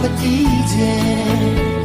မတည်ခြင်း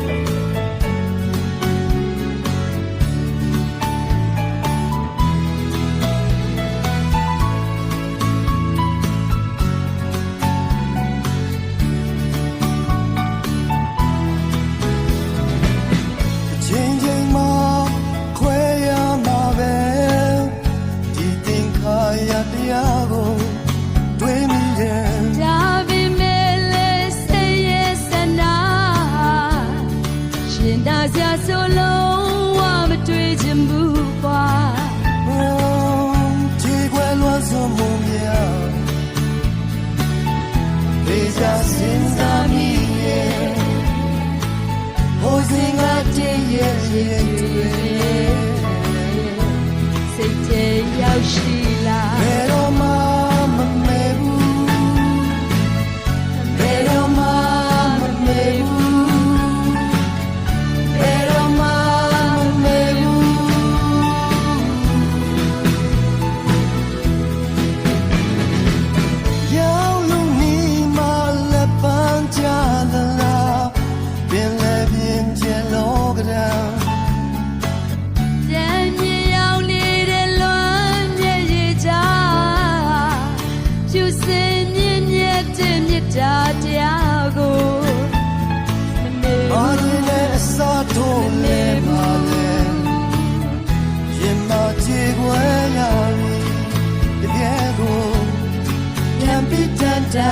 စိတ်ထဲရောက်ရှိလာဘယ်တော့မှမမေ့ဘူးဘယ်တော့မှမမေ့ဘူးဘယ်တော့မှမမေ့ဘူးရောက်လို့နေမှလက်ပန်းချသလားပင်လည်းပြင်းချလောကရာတရားကိုမမေ့ဘူးလည်းအစားထိုးလဲပါလေရင်မချေွယ်ရပြီတကယ်ကိုပြန်ပြီးတန်တာ